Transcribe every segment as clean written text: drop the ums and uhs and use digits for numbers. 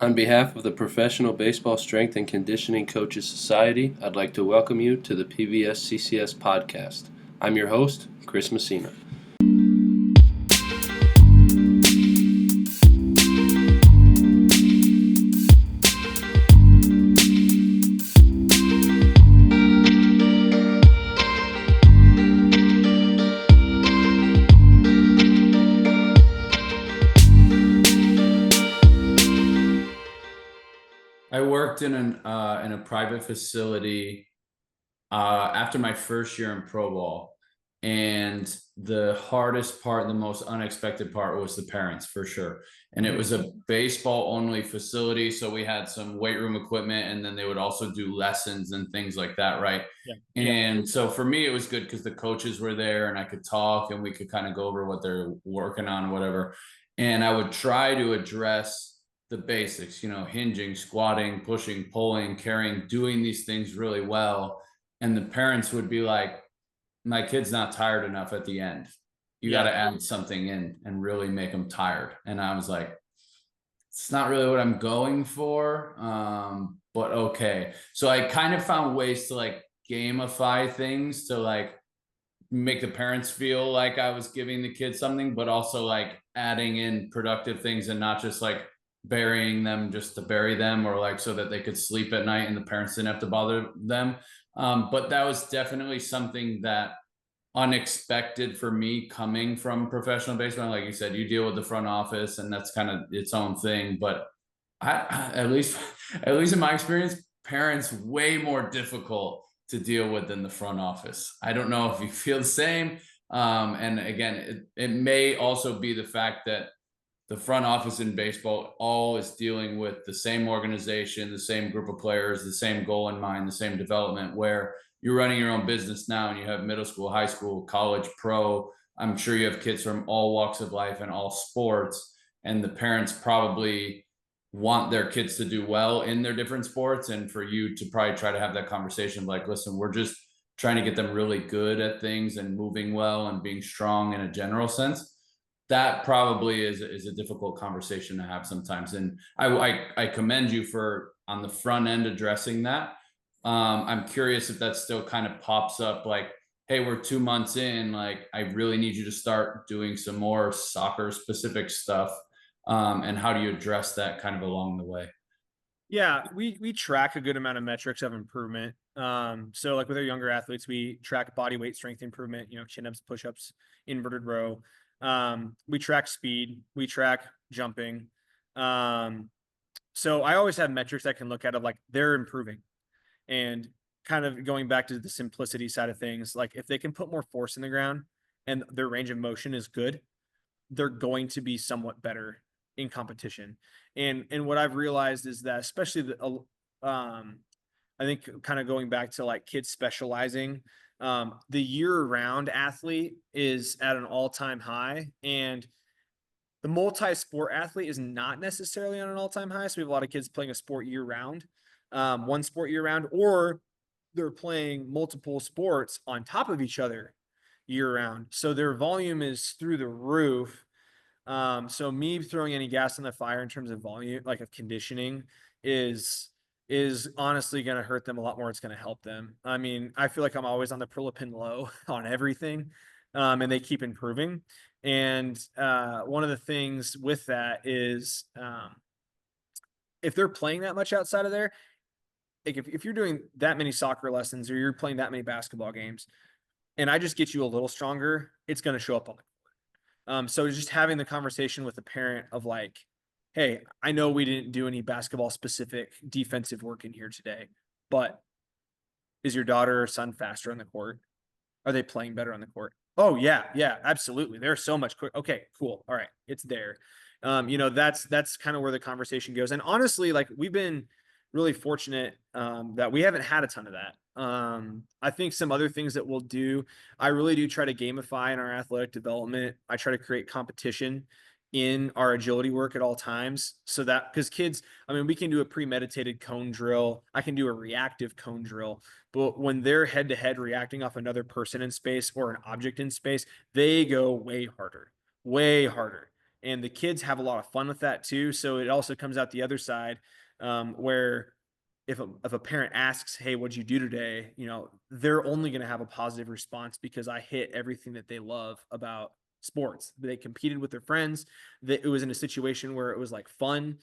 On behalf of the Professional Baseball Strength and Conditioning Coaches Society, I'd like to welcome you to the PBSCCS Podcast. I'm your host, Chris Messina. I worked in a private facility after my first year in pro ball, and the hardest part, the most unexpected part, was the parents for sure. And it was a baseball only facility, so we had some weight room equipment, and then they would also do lessons and things like that, right? Yeah. And so for me, it was good because the coaches were there, and I could talk, and we could kind of go over what they're working on, whatever. And I would try to address the basics, hinging, squatting, pushing, pulling, carrying, doing these things really well. And the parents would be like, my kid's not tired enough at the end. You got to add something in and really make them tired. And I was like, it's not really what I'm going for. But okay. So I kind of found ways to like gamify things to like make the parents feel like I was giving the kids something, but also like adding in productive things and not just like burying them just to bury them, or like so that they could sleep at night and the parents didn't have to bother them. But that was definitely something that unexpected for me coming from professional baseball. Like you said, you deal with the front office and that's kind of its own thing. But at least in my experience, parents way more difficult to deal with than the front office. I don't know if you feel the same. And again, it may also be the fact that the front office in baseball all is dealing with the same organization, the same group of players, the same goal in mind, the same development, where you're running your own business now and you have middle school, high school, college, pro. I'm sure you have kids from all walks of life and all sports, and the parents probably want their kids to do well in their different sports. And for you to probably try to have that conversation like, listen, we're just trying to get them really good at things and moving well and being strong in a general sense. That probably is a difficult conversation to have sometimes. And I commend you for on the front end addressing that. I'm curious if that still kind of pops up like, hey, we're 2 months in, like I really need you to start doing some more soccer specific stuff. And how do you address that kind of along the way? Yeah, we track a good amount of metrics of improvement. So like with our younger athletes, we track body weight strength improvement, chin ups, push ups, inverted row. We track speed, we track jumping. So I always have metrics I can look at of like they're improving, and kind of going back to the simplicity side of things. Like if they can put more force in the ground and their range of motion is good, they're going to be somewhat better in competition. And what I've realized is that especially I think kind of going back to like kids specializing, the year-round athlete is at an all-time high, and the multi-sport athlete is not necessarily on an all-time high. So we have a lot of kids playing a sport year-round, one sport year-round, or they're playing multiple sports on top of each other year-round. So their volume is through the roof. So me throwing any gas on the fire in terms of volume, like of conditioning, is honestly going to hurt them a lot more. It's going to help them. I mean, I feel like I'm always on the Prilipin low on everything, and they keep improving. And one of the things with that is if they're playing that much outside of there, like if you're doing that many soccer lessons or you're playing that many basketball games, and I just get you a little stronger, it's going to show up on the so just having the conversation with the parent of like, hey, I know we didn't do any basketball specific defensive work in here today, but is your daughter or son faster on the court? Are they playing better on the court? Oh yeah, absolutely. They're so much quick. Okay, cool. All right, it's there. That's kind of where the conversation goes. And honestly, like we've been really fortunate that we haven't had a ton of that. I think some other things that we'll do, I really do try to gamify in our athletic development. I try to create competition in our agility work at all times, so that because kids, I mean, we can do a premeditated cone drill, I can do a reactive cone drill, but when they're head to head reacting off another person in space or an object in space, they go way harder, way harder. and the kids have a lot of fun with that too. So it also comes out the other side, where if a parent asks, "Hey, what'd you do today?" They're only going to have a positive response because I hit everything that they love about sports. They competed with their friends. That it was in a situation where it was like fun.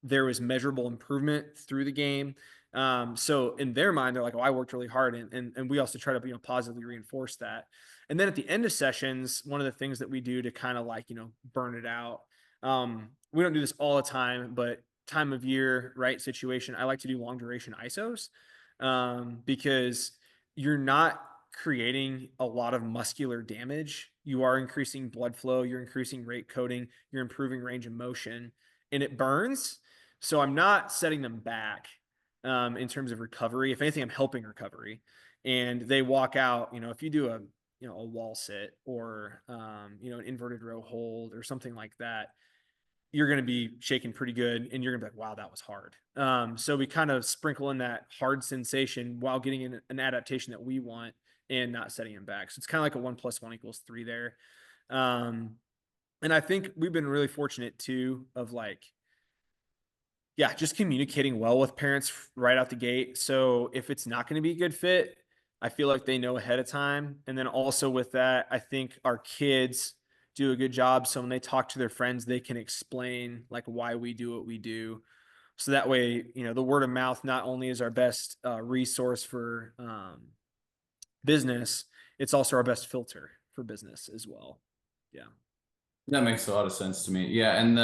There was measurable improvement through the game. So in their mind, they're like, "Oh, I worked really hard," and we also try to positively reinforce that. And then at the end of sessions, one of the things that we do to kind of like burn it out. We don't do this all the time, but time of year, right, situation, I like to do long duration ISOs, because you're not creating a lot of muscular damage. You are increasing blood flow, you're increasing rate coding, you're improving range of motion, and it burns. So I'm not setting them back in terms of recovery. If anything, I'm helping recovery. And they walk out, if you do a wall sit or an inverted row hold or something like that, you're going to be shaking pretty good and you're going to be like, wow, that was hard. So we kind of sprinkle in that hard sensation while getting in an adaptation that we want and not setting them back. So it's kind of like a 1 + 1 = 3 there. And I think we've been really fortunate too of just communicating well with parents right out the gate. So if it's not going to be a good fit, I feel like they know ahead of time. And then also with that, I think our kids do a good job. So when they talk to their friends, they can explain like why we do what we do. So that way, the word of mouth not only is our best resource for business, it's also our best filter for business as well. Yeah. That makes a lot of sense to me. Yeah, and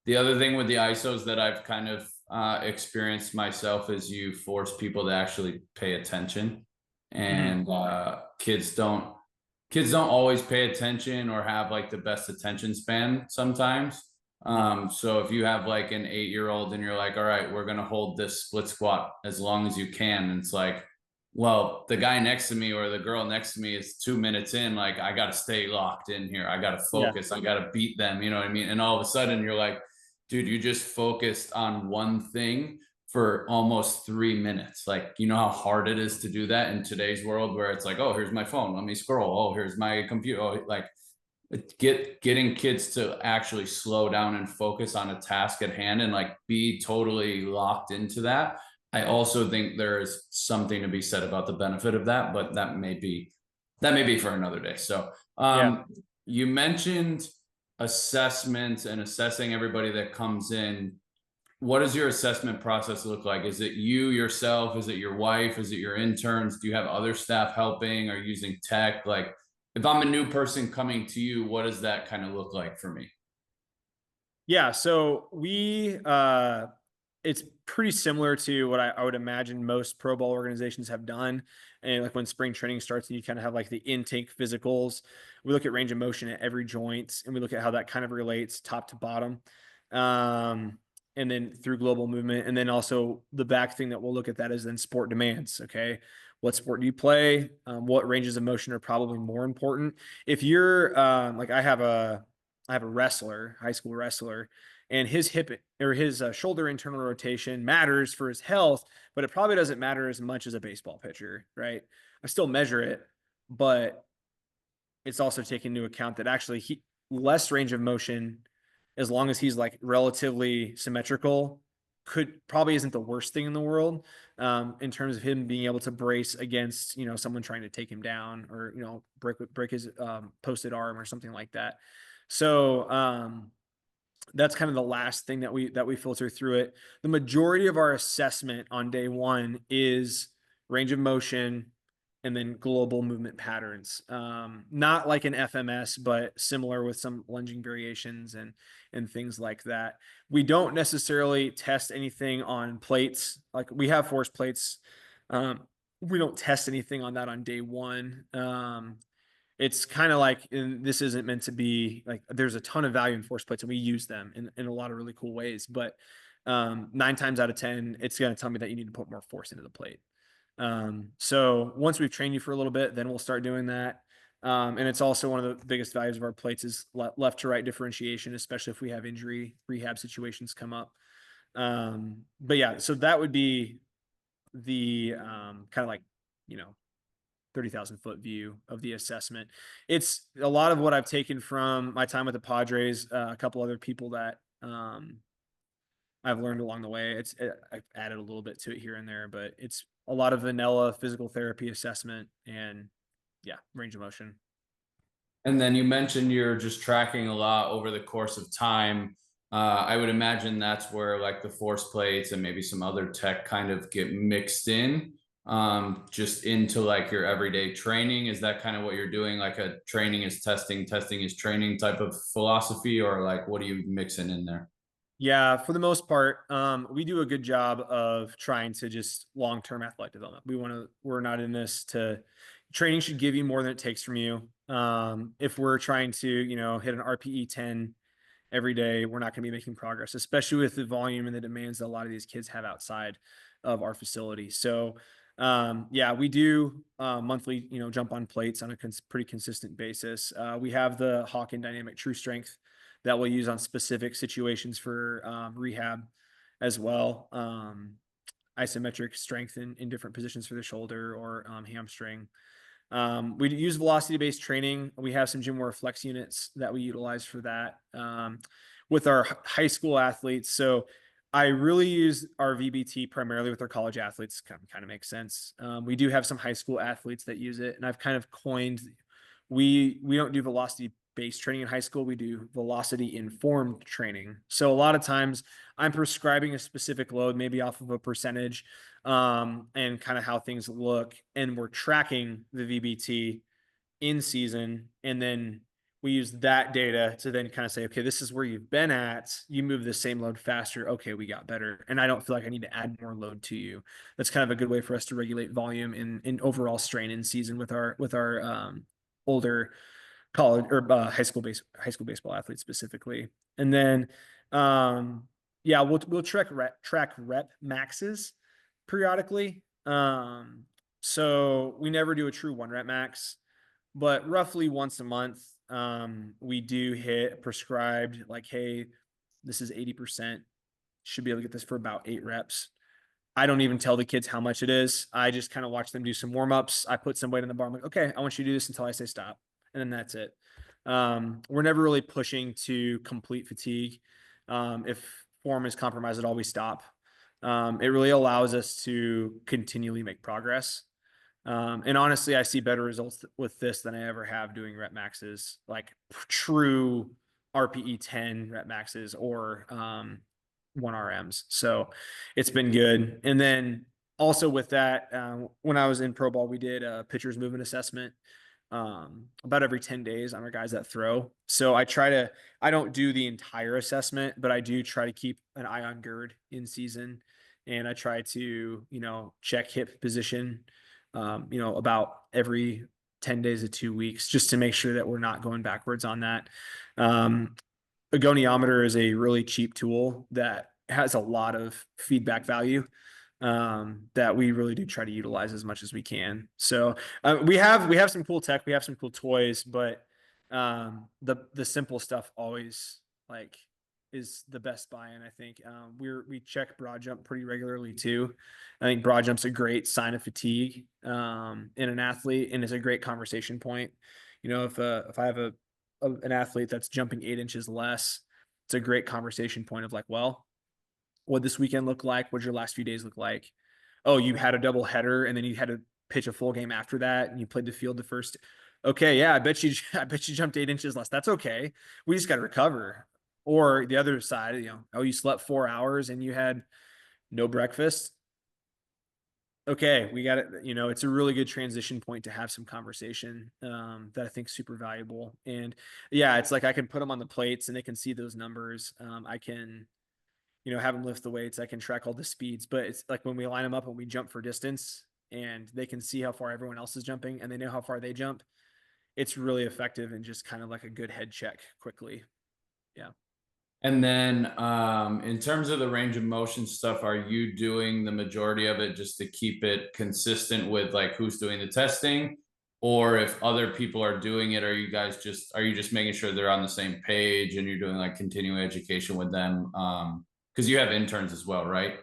the other thing with the ISOs that I've kind of experienced myself is you force people to actually pay attention, and kids don't always pay attention or have like the best attention span sometimes. So if you have like an 8-year-old and you're like, all right, we're gonna hold this split squat as long as you can, and it's like, well, the guy next to me or the girl next to me is 2 minutes in, like, I got to stay locked in here. I got to focus. I got to beat them. You know what I mean? And all of a sudden you're like, dude, you just focused on one thing for almost 3 minutes. Like, you know how hard it is to do that in today's world where it's like, oh, here's my phone. Let me scroll. Oh, here's my computer. Oh, like getting kids to actually slow down and focus on a task at hand and like be totally locked into that. I also think there is something to be said about the benefit of that, but that may be for another day. So you mentioned assessments and assessing everybody that comes in. What does your assessment process look like? Is it you yourself? Is it your wife? Is it your interns? Do you have other staff helping or using tech? Like, if I'm a new person coming to you, what does that kind of look like for me? Yeah, so it's pretty similar to what I would imagine most pro ball organizations have done. And like when spring training starts and you kind of have like the intake physicals, we look at range of motion at every joint and we look at how that kind of relates top to bottom. And then through global movement. And then also the back thing that we'll look at that is then sport demands. Okay. What sport do you play? What ranges of motion are probably more important? If you're like I have a wrestler, high school wrestler, and his hip or his shoulder internal rotation matters for his health, but it probably doesn't matter as much as a baseball pitcher, right? I still measure it, but it's also taken into account that actually less range of motion, as long as he's like relatively symmetrical, probably isn't the worst thing in the world in terms of him being able to brace against, someone trying to take him down or, break his posted arm or something like that. So that's kind of the last thing that we filter through it. The majority of our assessment on day one is range of motion and then global movement patterns. Not like an FMS, but similar with some lunging variations and things like that. We don't necessarily test anything on plates. Like we have force plates. We don't test anything on that on day one. It's kind of like, and this isn't meant to be like, there's a ton of value in force plates and we use them in a lot of really cool ways, but 9 times out of 10, it's going to tell me that you need to put more force into the plate. So once we've trained you for a little bit, then we'll start doing that. And it's also one of the biggest values of our plates is left to right differentiation, especially if we have injury rehab situations come up. But yeah, so that would be the kind of like, 30,000 foot view of the assessment. It's a lot of what I've taken from my time with the Padres, a couple other people that I've learned along the way. I've added a little bit to it here and there, but it's a lot of vanilla physical therapy assessment and range of motion. And then you mentioned you're just tracking a lot over the course of time. I would imagine that's where like the force plates and maybe some other tech kind of get mixed in, just into like your everyday training. Is that kind of what you're doing? Like a training is testing, testing is training type of philosophy, or like what are you mixing in there? Yeah, for the most part, we do a good job of trying to just long-term athletic development. We're not in this training should give you more than it takes from you. If we're trying to, hit an RPE 10 every day, we're not going to be making progress, especially with the volume and the demands that a lot of these kids have outside of our facility. So, we do monthly, jump on plates on a pretty consistent basis. We have the Hawken Dynamic True Strength that we'll use on specific situations for rehab as well. Isometric strength in different positions for the shoulder or hamstring. We use velocity-based training. We have some GymWare Flex units that we utilize for that with our high school athletes. So I really use our VBT primarily with our college athletes. Kind of makes sense. We do have some high school athletes that use it, and I've kind of coined, we don't do velocity-based training in high school. We do velocity-informed training. So a lot of times I'm prescribing a specific load, maybe off of a percentage, and kind of how things look. And we're tracking the VBT in season. And then we use that data to then kind of say, okay, this is where you've been at. You move the same load faster. Okay, we got better. And I don't feel like I need to add more load to you. That's kind of a good way for us to regulate volume and overall strain in season with our older college or high school baseball athletes specifically. And then, we'll track rep maxes periodically. So we never do a true 1 rep max, but roughly once a month, we do hit prescribed, like, hey, this is 80%, should be able to get this for about 8 reps. I don't even tell the kids how much it is. I just kind of watch them do some warm-ups. I put some weight on the bar. I'm like, okay, I want you to do this until I say stop. And then that's it. We're never really pushing to complete fatigue. If form is compromised at all, we stop. It really allows us to continually make progress. And honestly, I see better results with this than I ever have doing rep maxes, like true RPE 10 rep maxes or 1RMs. So it's been good. And then also with that, when I was in pro ball, we did a pitcher's movement assessment about every 10 days on our guys that throw. So I don't do the entire assessment, but I do try to keep an eye on GERD in season. And I try to, check hip position, about every 10 days to 2 weeks, just to make sure that we're not going backwards on that. A goniometer is a really cheap tool that has a lot of feedback value, that we really do try to utilize as much as we can. So we have some cool tech, we have some cool toys, but the simple stuff always is the best buy-in, I think. We check broad jump pretty regularly too. I think broad jump's a great sign of fatigue in an athlete, and it's a great conversation point. If I have an athlete that's jumping 8 inches less, it's a great conversation point of like, well, what'd this weekend look like? What'd your last few days look like? Oh, you had a double header and then you had to pitch a full game after that and you played the field the first. Okay, yeah, I bet you jumped 8 inches less. That's okay. We just got to recover. Or the other side, you slept 4 hours and you had no breakfast. Okay, we got it. It's a really good transition point to have some conversation that I think is super valuable. And yeah, it's like I can put them on the plates and they can see those numbers. I can, have them lift the weights. I can track all the speeds, but it's like when we line them up and we jump for distance and they can see how far everyone else is jumping and they know how far they jump. It's really effective and just kind of like a good head check quickly. Yeah. And then in terms of the range of motion stuff, are you doing the majority of it just to keep it consistent with like who's doing the testing? Or if other people are doing it, are you just making sure they're on the same page and you're doing like continuing education with them? Because you have interns as well, right?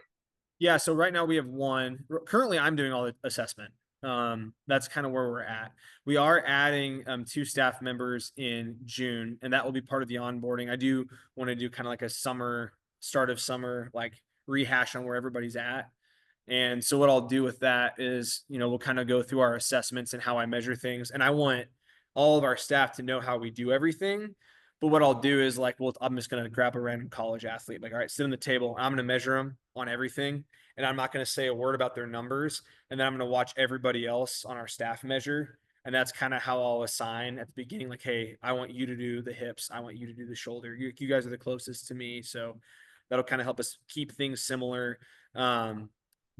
Yeah. So right now we have one. Currently, I'm doing all the assessment. That's kind of where we're at. We are adding 2 staff members in June, and that will be part of the onboarding. I do want to do kind of like a start of summer, like rehash on where everybody's at. And so what I'll do with that is, we'll kind of go through our assessments and how I measure things. And I want all of our staff to know how we do everything. But what I'll do is like, well, I'm just going to grab a random college athlete, like, all right, sit on the table. I'm going to measure them on everything. And I'm not going to say a word about their numbers. And then I'm going to watch everybody else on our staff measure. And that's kind of how I'll assign at the beginning, like, hey, I want you to do the hips. I want you to do the shoulder. You guys are the closest to me. So that'll kind of help us keep things similar.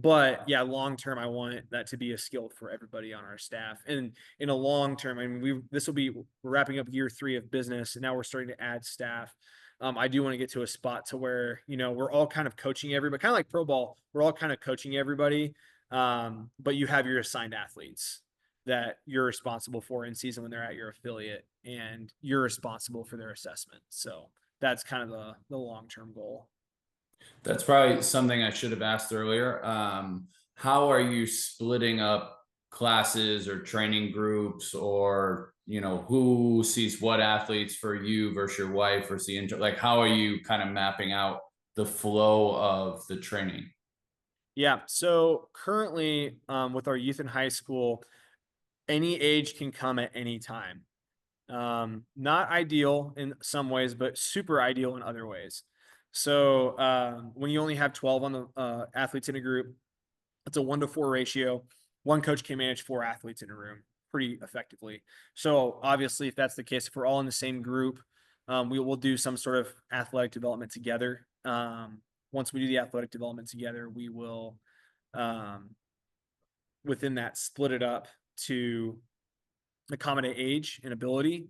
But yeah, long term, I want that to be a skill for everybody on our staff. And in a long term, I mean, we're wrapping up year 3 of business, and now we're starting to add staff. I do want to get to a spot to where, we're all kind of coaching everybody, kind of like pro ball. We're all kind of coaching everybody. But you have your assigned athletes that you're responsible for in season when they're at your affiliate, and you're responsible for their assessment. So that's kind of the long-term goal. That's probably something I should have asked earlier. How are you splitting up classes or training groups, or, who sees what athletes for you versus your wife versus the like, how are you kind of mapping out the flow of the training? Yeah. So currently, with our youth in high school, any age can come at any time. Not ideal in some ways, but super ideal in other ways. So when you only have 12 on the athletes in a group, it's a 1-to-4 ratio. One coach can manage 4 athletes in a room pretty effectively. So obviously, if that's the case, if we're all in the same group, we will do some sort of athletic development together. Once we do the athletic development together, we will, within that, split it up to accommodate age and ability.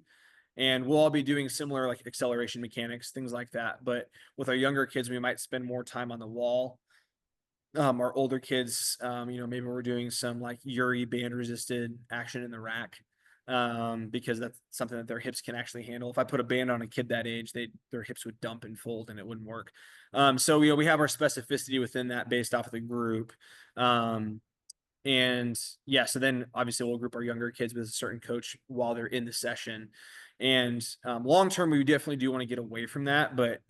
And we'll all be doing similar, like acceleration mechanics, things like that. But with our younger kids, we might spend more time on the wall. Our older kids, maybe we're doing some like Yuri band resisted action in the rack, because that's something that their hips can actually handle. If I put a band on a kid that age, their hips would dump and fold and it wouldn't work. So we have our specificity within that based off of the group. And yeah, so then obviously we'll group our younger kids with a certain coach while they're in the session. And long term, we definitely do want to get away from that. But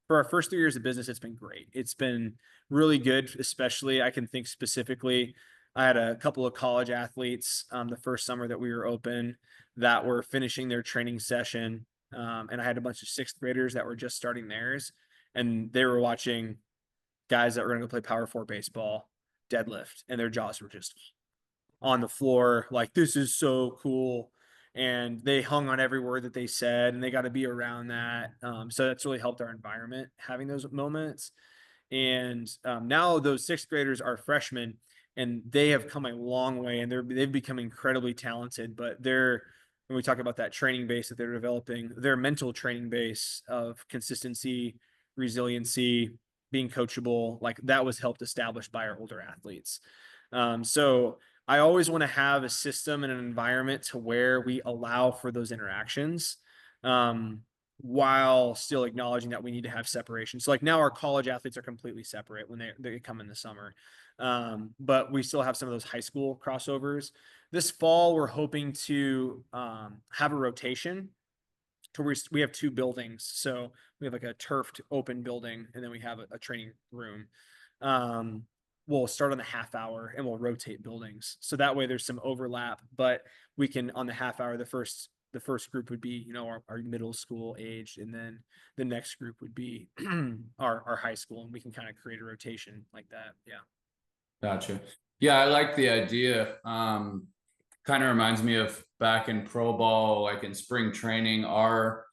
for our first 3 years of business, it's been great. It's been really good, especially I can think specifically. I had a couple of college athletes the first summer that we were open that were finishing their training session. And I had a bunch of 6th graders that were just starting theirs. And they were watching guys that were going to go play Power 4 baseball deadlift, and their jaws were just on the floor, like, this is so cool. And they hung on every word that they said, and they got to be around that. So that's really helped our environment, having those moments. And now those 6th graders are freshmen, and they have come a long way, and they've become incredibly talented. But when we talk about that training base that they're developing, their mental training base of consistency, resiliency, being coachable, like that was helped establish by our older athletes. So I always want to have a system and an environment to where we allow for those interactions, while still acknowledging that we need to have separation. So like now our college athletes are completely separate when they come in the summer. But we still have some of those high school crossovers. This fall, we're hoping to have a rotation to where we have 2 buildings. So we have like a turfed open building, and then we have a training room. We'll start on the half hour and we'll rotate buildings. So that way there's some overlap, but we can, on the half hour, the first group would be, our middle school age. And then the next group would be our high school, and we can kind of create a rotation like that. Yeah. Gotcha. Yeah, I like the idea. Kind of reminds me of back in pro ball, like in spring training, our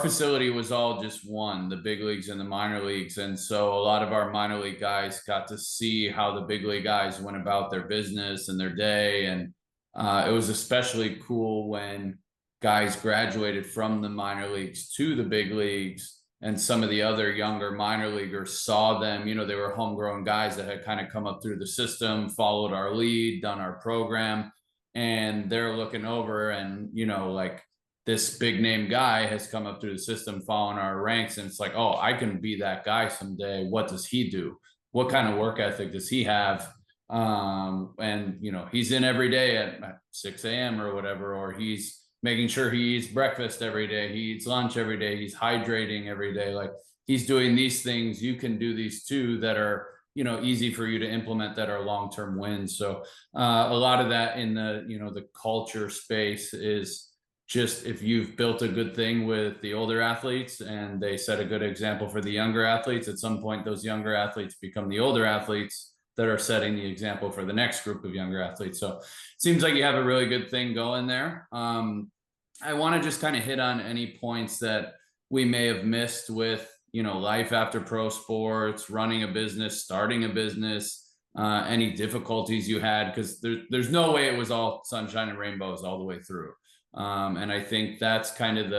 facility was all just one, the big leagues and the minor leagues. And so a lot of our minor league guys got to see how the big league guys went about their business and their day. And it was especially cool when guys graduated from the minor leagues to the big leagues, and some of the other younger minor leaguers saw them. They were homegrown guys that had kind of come up through the system, followed our lead, done our program, and they're looking over and, like, this big name guy has come up through the system following our ranks. And it's like, oh, I can be that guy someday. What does he do? What kind of work ethic does he have? And, he's in every day at 6 a.m. or whatever, or he's making sure he eats breakfast every day, he eats lunch every day, he's hydrating every day. Like, he's doing these things. You can do these too that are, easy for you to implement, that are long-term wins. So a lot of that in the culture space is just, if you've built a good thing with the older athletes and they set a good example for the younger athletes, at some point those younger athletes become the older athletes that are setting the example for the next group of younger athletes. So it seems like you have a really good thing going there. I want to just kind of hit on any points that we may have missed with, life after pro sports, running a business, starting a business, any difficulties you had, because there's no way it was all sunshine and rainbows all the way through. And I think that's kind of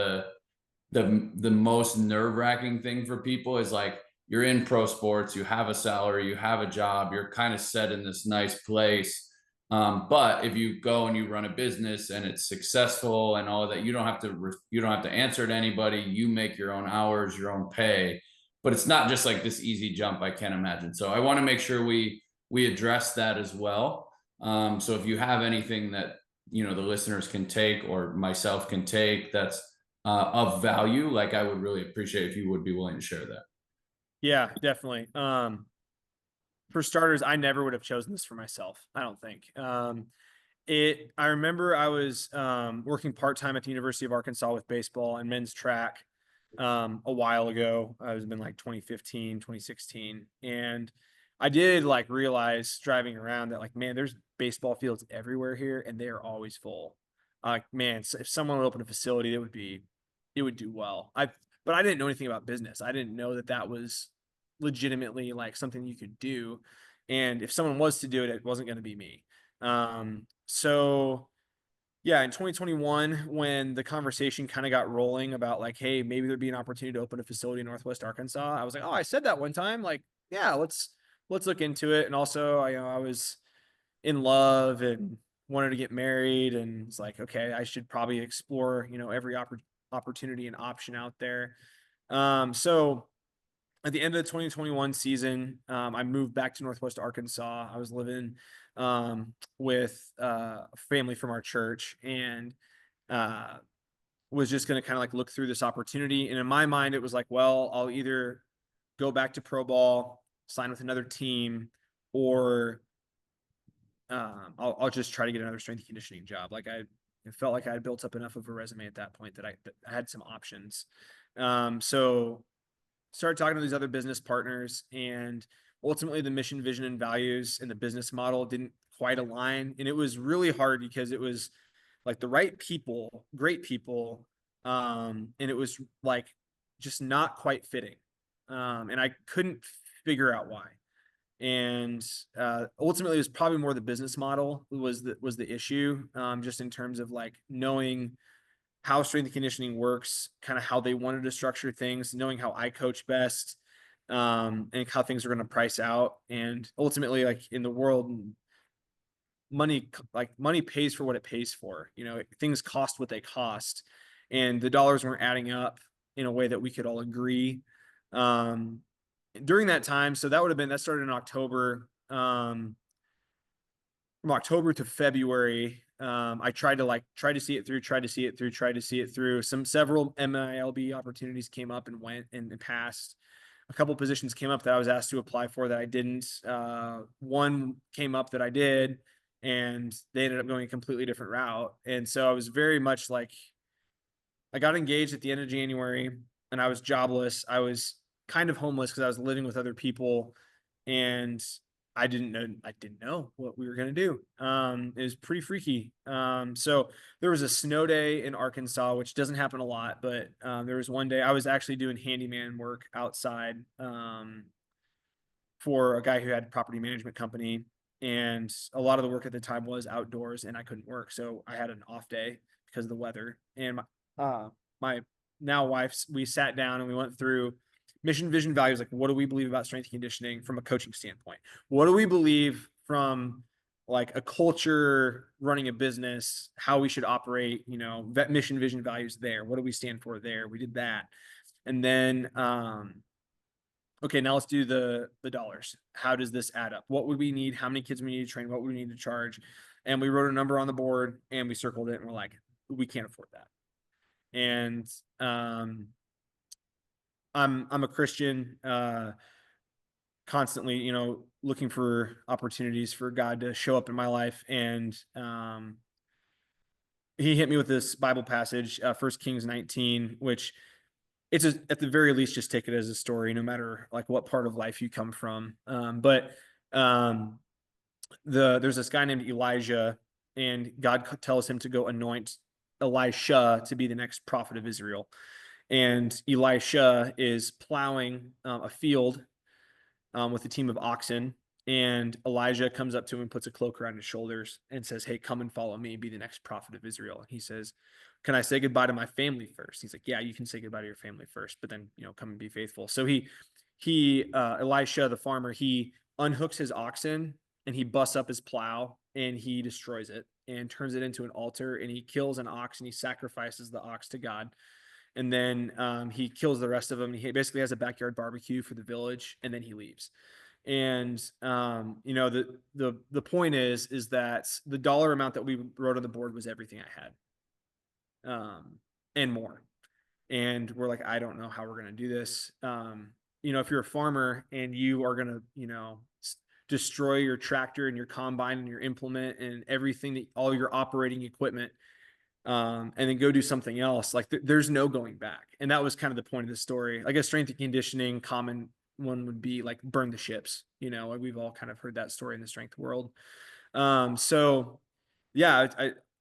the most nerve-wracking thing for people, is like, you're in pro sports, you have a salary, you have a job, you're kind of set in this nice place. But if you go and you run a business and it's successful and all of that, you don't have to answer to anybody. You make your own hours, your own pay, but it's not just like this easy jump, I can't imagine. So I want to make sure we address that as well. So if you have anything that, the listeners can take, or myself can take, that's of value, like, I would really appreciate if you would be willing to share that. Yeah, definitely. For starters, I never would have chosen this for myself, I don't think. I remember I was working part-time at the University of Arkansas with baseball and men's track a while ago. I was in like 2015, 2016. And I did like realize driving around that, like, man, there's baseball fields everywhere here and they are always full. Man, if someone would open a facility, it would do well. But I didn't know anything about business. I didn't know that was legitimately like something you could do. And if someone was to do it, it wasn't going to be me. So yeah, in 2021, when the conversation kind of got rolling about like, hey, maybe there'd be an opportunity to open a facility in Northwest Arkansas, I was like, oh, I said that one time. Like, yeah, let's look into it. And also, I was in love and wanted to get married, and it's like, okay, I should probably explore, every opportunity and option out there. So at the end of the 2021 season, I moved back to Northwest Arkansas. I was living with a family from our church, and was just going to kind of like look through this opportunity. And in my mind, it was like, well, I'll either go back to pro ball, sign with another team, or I'll just try to get another strength and conditioning job. Like, I felt like I had built up enough of a resume at that point that I had some options. So started talking to these other business partners, and ultimately the mission, vision, and values and the business model didn't quite align. And it was really hard because it was like the right people, great people. And it was like just not quite fitting. And I couldn't figure out why. And ultimately it was probably more the business model was the issue, just in terms of like knowing how strength and conditioning works, kind of how they wanted to structure things, knowing how I coach best, and how things are going to price out. And ultimately, like in the world, money pays for what it pays for. Things cost what they cost, and the dollars weren't adding up in a way that we could all agree. During that time, so that started in October. From October to February, I tried to see it through. Several MILB opportunities came up and went and passed. A couple positions came up that I was asked to apply for that I didn't. One came up that I did, and they ended up going a completely different route. And so I was very much like, I got engaged at the end of January, and I was jobless. I was kind of homeless because I was living with other people, and I didn't know what we were going to do. It was pretty freaky. So there was a snow day in Arkansas, which doesn't happen a lot, but there was one day I was actually doing handyman work outside for a guy who had a property management company. And a lot of the work at the time was outdoors, and I couldn't work. So I had an off day because of the weather. And my now wife, we sat down and we went through mission, vision, values. Like, what do we believe about strength and conditioning from a coaching standpoint? What do we believe from like a culture, running a business, how we should operate, that mission, vision, values there. What do we stand for there? We did that. And then okay, now let's do the dollars. How does this add up? What would we need? How many kids we need to train? What would we need to charge? And we wrote a number on the board and we circled it and we're like, we can't afford that. And I'm a Christian, constantly, you know, looking for opportunities for God to show up in my life. And he hit me with this Bible passage, 1 Kings 19, which it's at the very least, just take it as a story, no matter like what part of life you come from. There's this guy named Elijah, and God tells him to go anoint Elisha to be the next prophet of Israel. And Elisha is plowing a field with a team of oxen. And Elijah comes up to him and puts a cloak around his shoulders and says, "Hey, come and follow me, be the next prophet of Israel." And he says, "Can I say goodbye to my family first?" He's like, "Yeah, you can say goodbye to your family first, but then, you know, come and be faithful." So Elisha, the farmer, he unhooks his oxen and he busts up his plow and he destroys it and turns it into an altar, and he kills an ox and he sacrifices the ox to God. And then he kills the rest of them. He basically has a backyard barbecue for the village, and then he leaves. And you know, the point is that the dollar amount that we wrote on the board was everything I had, and more. And we're like, I don't know how we're gonna do this. You know, if you're a farmer and you are gonna, you know, destroy your tractor and your combine and your implement and everything, that all your operating equipment, and then go do something else, like there's no going back. And that was kind of the point of the story. I guess strength and conditioning, common one would be like burn the ships. You know, we've all kind of heard that story in the strength world. So yeah,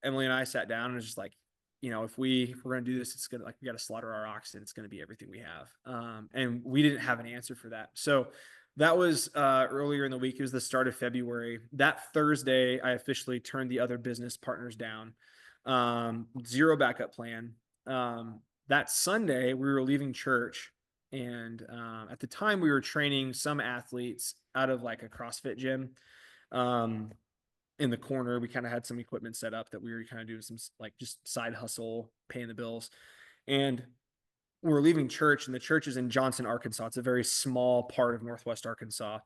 Emily and I sat down and was just like, you know, if we're going to do this, it's going to, like, we got to slaughter our oxen. It's going to be everything we have. And we didn't have an answer for that. So that was earlier in the week. It was the start of February. That Thursday, I officially turned the other business partners down. Zero backup plan. That Sunday, we were leaving church, and at the time, we were training some athletes out of like a CrossFit gym. In the corner, we kind of had some equipment set up that we were kind of doing some like just side hustle, paying the bills. And we're leaving church, and the church is in Johnson, Arkansas. It's a very small part of Northwest Arkansas.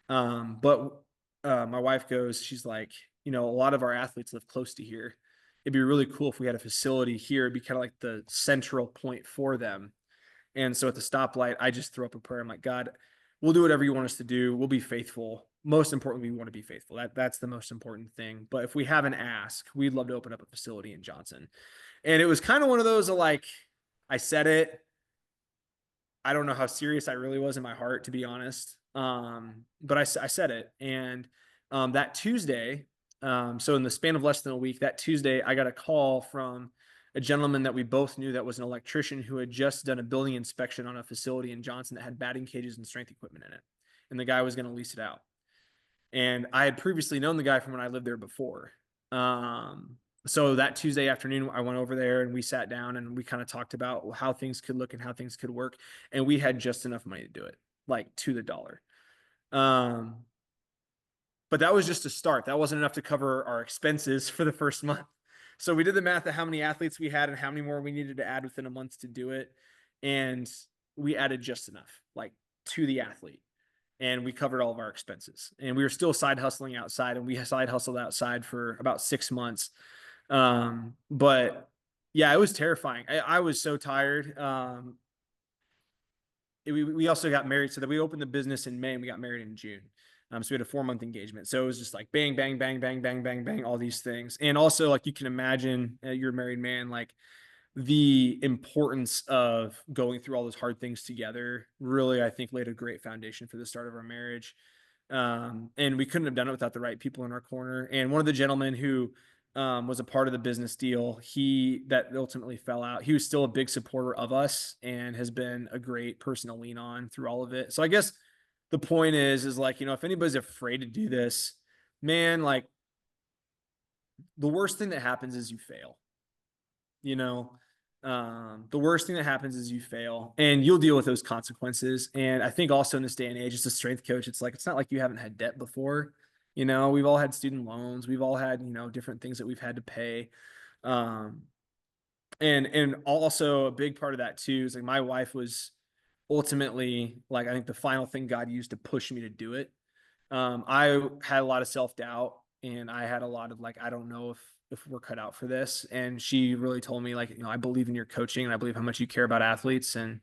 But my wife goes, she's like, you know, a lot of our athletes live close to here. It'd be really cool if we had a facility here. It'd be kind of like the central point for them. And so at the stoplight, I just throw up a prayer. I'm like, God, we'll do whatever you want us to do. We'll be faithful. Most importantly, we want to be faithful. That's the most important thing. But if we have an ask, we'd love to open up a facility in Johnson. And it was kind of one of those of like, I said it. I don't know how serious I really was in my heart, to be honest. But I said it. And that Tuesday, so in the span of less than a week, that Tuesday, I got a call from a gentleman that we both knew that was an electrician who had just done a building inspection on a facility in Johnson that had batting cages and strength equipment in it. And the guy was going to lease it out. And I had previously known the guy from when I lived there before. So that Tuesday afternoon, I went over there and we sat down and we kind of talked about how things could look and how things could work. And we had just enough money to do it, like to the dollar. But that was just a start. That wasn't enough to cover our expenses for the first month. So we did the math of how many athletes we had and how many more we needed to add within a month to do it. And we added just enough, like to the athlete. And we covered all of our expenses. And we were still side hustling outside, and we side hustled outside for about 6 months. But yeah, it was terrifying. I was so tired. We also got married, so that we opened the business in May and we got married in June. So we had a 4-month engagement. So it was just like bang, bang, bang, bang, bang, bang, bang, all these things. And also, like, you can imagine, you're a married man, like the importance of going through all those hard things together really, I think, laid a great foundation for the start of our marriage. And we couldn't have done it without the right people in our corner. And one of the gentlemen who was a part of the business deal, that ultimately fell out, he was still a big supporter of us and has been a great person to lean on through all of it. So I guess the point is like, you know, if anybody's afraid to do this, man, like the worst thing that happens is you fail. You know, the worst thing that happens is you fail, and you'll deal with those consequences. And I think also in this day and age, as a strength coach, it's like, it's not like you haven't had debt before. You know, we've all had student loans. We've all had, you know, different things that we've had to pay. And also a big part of that too is like my wife was ultimately, like, I think the final thing God used to push me to do it. I had a lot of self-doubt, and I had a lot of like, I don't know if we're cut out for this. And she really told me, like, I believe in your coaching, and I believe how much you care about athletes. And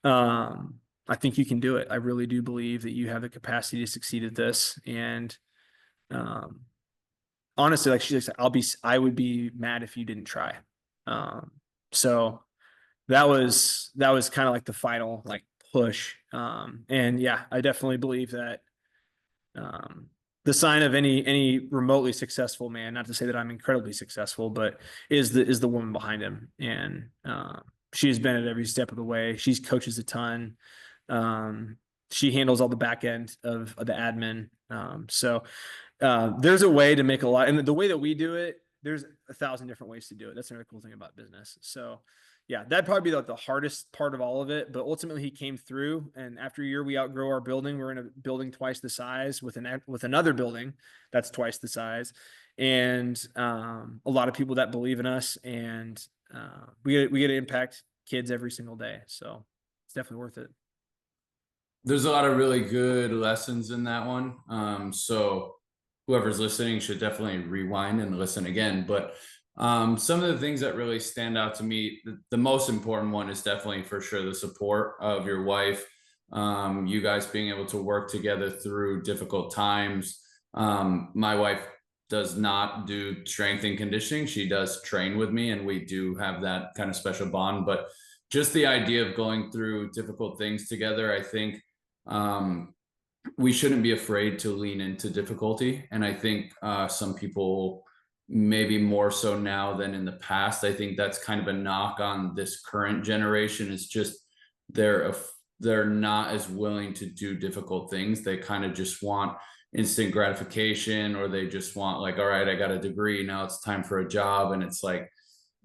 I think you can do it. I really do believe that you have the capacity to succeed at this. And um, honestly, like, she's like, I would be mad if you didn't try. So that was kind of like the final like push. And yeah, I definitely believe that the sign of any remotely successful man, not to say that I'm incredibly successful, but is the woman behind him. And she's been at every step of the way. She coaches a ton. She handles all the back end of the admin. So there's a way to make a lot, and the way that we do it, there's 1,000 different ways to do it. That's another cool thing about business. So yeah, that'd probably be like the hardest part of all of it. But ultimately, he came through, and after a year, we outgrow our building. We're in a building twice the size with another building that's twice the size, and a lot of people that believe in us, and we get to impact kids every single day. So it's definitely worth it. There's a lot of really good lessons in that one. So whoever's listening should definitely rewind and listen again. But some of the things that really stand out to me, the most important one is definitely for sure the support of your wife. You guys being able to work together through difficult times. My wife does not do strength and conditioning. She does train with me, and we do have that kind of special bond. But just the idea of going through difficult things together, I think we shouldn't be afraid to lean into difficulty. And I think some people, maybe more so now than in the past, I think that's kind of a knock on this current generation, is just they're not as willing to do difficult things. They kind of just want instant gratification, or they just want like, all right, I got a degree, now it's time for a job. And it's like,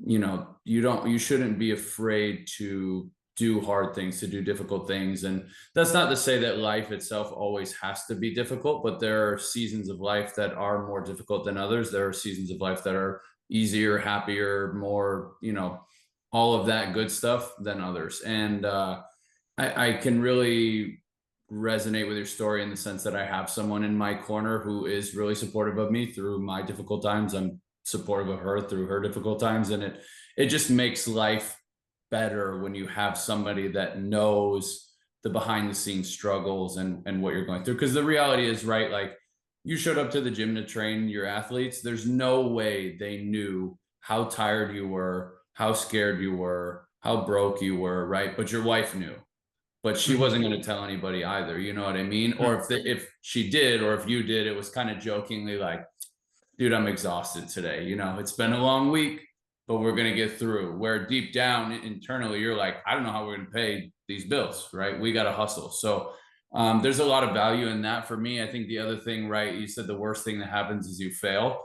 you shouldn't be afraid to do hard things, to do difficult things. And that's not to say that life itself always has to be difficult, but there are seasons of life that are more difficult than others. There are seasons of life that are easier, happier, more, all of that good stuff than others. And I can really resonate with your story in the sense that I have someone in my corner who is really supportive of me through my difficult times. I'm supportive of her through her difficult times. And it just makes life better when you have somebody that knows the behind the scenes struggles and what you're going through. Because the reality is, right, like, you showed up to the gym to train your athletes. There's no way they knew how tired you were, how scared you were, how broke you were, right? But your wife knew, but she wasn't going to tell anybody either. You know what I mean? Or if she did, or if you did, it was kind of jokingly like, dude, I'm exhausted today. It's been a long week, but we're going to get through. Where deep down internally, you're like, I don't know how we're going to pay these bills, right? We got to hustle. So there's a lot of value in that for me. I think the other thing, right, you said the worst thing that happens is you fail.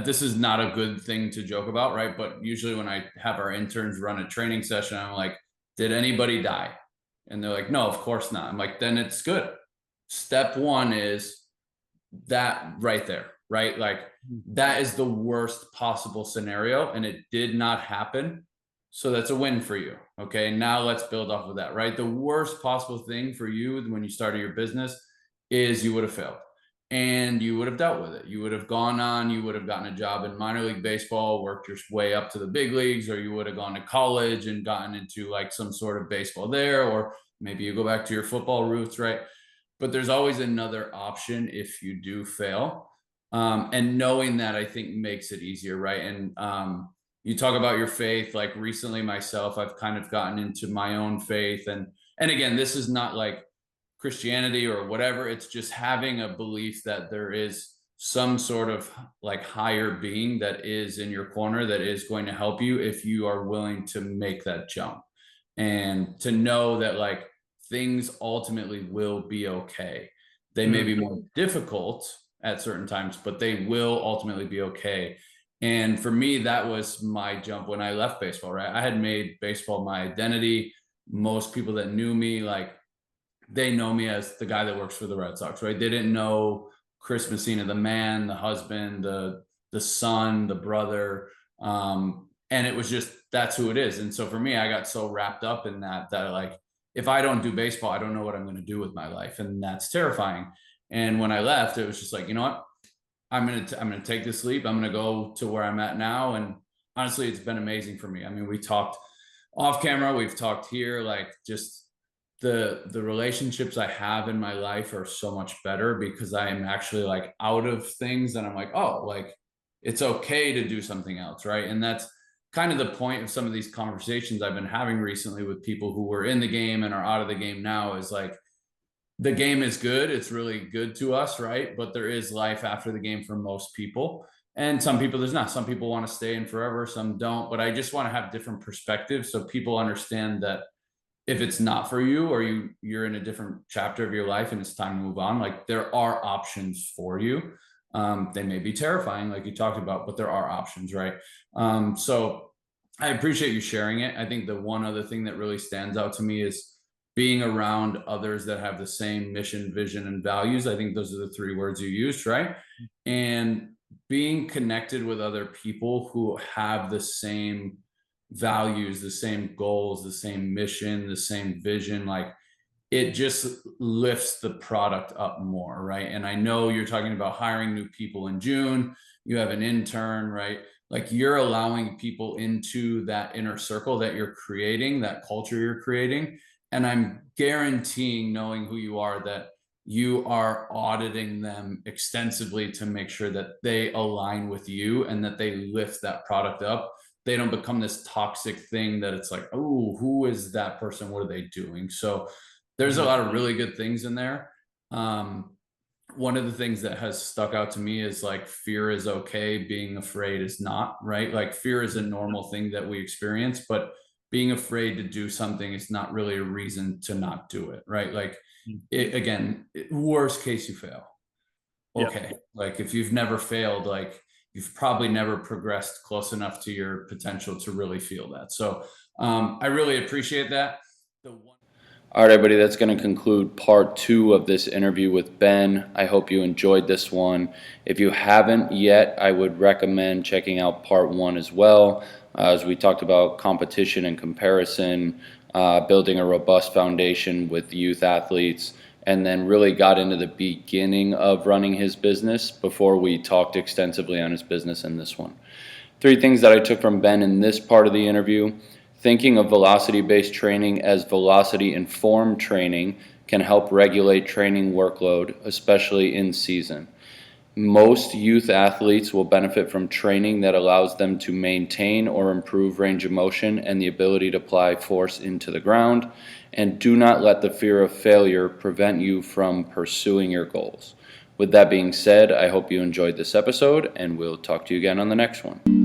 This is not a good thing to joke about, right? But usually when I have our interns run a training session, I'm like, did anybody die? And they're like, no, of course not. I'm like, then it's good. Step one is that right there, right? Like, that is the worst possible scenario, and it did not happen. So that's a win for you. Okay, now let's build off of that, right? The worst possible thing for you when you started your business is you would have failed, and you would have dealt with it. You would have gone on, you would have gotten a job in minor league baseball, worked your way up to the big leagues, or you would have gone to college and gotten into like some sort of baseball there, or maybe you go back to your football roots, right? But there's always another option if you do fail. And knowing that, I think, makes it easier, right? And you talk about your faith. Like, recently myself, I've kind of gotten into my own faith. And again, this is not like Christianity or whatever. It's just having a belief that there is some sort of like higher being that is in your corner, that is going to help you if you are willing to make that jump. And to know that, like, things ultimately will be okay. They may be more difficult at certain times, but they will ultimately be okay. And for me, that was my jump when I left baseball, right? I had made baseball my identity. Most people that knew me, like, they know me as the guy that works for the Red Sox, right? They didn't know Chris Messina, the man, the husband, the son, the brother. And it was just, that's who it is. And so for me, I got so wrapped up in that like, if I don't do baseball, I don't know what I'm going to do with my life. And that's terrifying. And when I left, it was just like, you know what? I'm going to take this leap. I'm going to go to where I'm at now. And honestly, it's been amazing for me. I mean, we talked off camera, we've talked here, like just the relationships I have in my life are so much better because I am actually like out of things and I'm like, oh, like it's okay to do something else. Right. And that's kind of the point of some of these conversations I've been having recently with people who were in the game and are out of the game now, is like, the game is good. It's really good to us, right? But there is life after the game for most people. And some people, there's not. Some people want to stay in forever, some don't. But I just want to have different perspectives so people understand that if it's not for you, or you're in a different chapter of your life and it's time to move on, like there are options for you. They may be terrifying, like you talked about, but there are options, right? So I appreciate you sharing it. I think the one other thing that really stands out to me is being around others that have the same mission, vision, and values. I think those are the three words you used, right? And being connected with other people who have the same values, the same goals, the same mission, the same vision, like it just lifts the product up more, right? And I know you're talking about hiring new people in June. You have an intern, right? Like you're allowing people into that inner circle that you're creating, that culture you're creating. And I'm guaranteeing, knowing who you are, that you are auditing them extensively to make sure that they align with you and that they lift that product up. They don't become this toxic thing that it's like, oh, who is that person? What are they doing? So there's a lot of really good things in there. One of the things that has stuck out to me is like, fear is okay, being afraid is not, right? Like fear is a normal thing that we experience, but being afraid to do something is not really a reason to not do it, right? Like worst case, you fail. Okay. Yep. Like if you've never failed, like you've probably never progressed close enough to your potential to really feel that. So I really appreciate that. All right, everybody, that's going to conclude part 2 of this interview with Ben. I hope you enjoyed this one. If you haven't yet, I would recommend checking out part 1 as well. As we talked about competition and comparison, building a robust foundation with youth athletes, and then really got into the beginning of running his business before we talked extensively on his business in this one. 3 things that I took from Ben in this part of the interview. Thinking of velocity-based training as velocity-informed training can help regulate training workload, especially in season. Most youth athletes will benefit from training that allows them to maintain or improve range of motion and the ability to apply force into the ground. And do not let the fear of failure prevent you from pursuing your goals. With that being said, I hope you enjoyed this episode, and we'll talk to you again on the next one.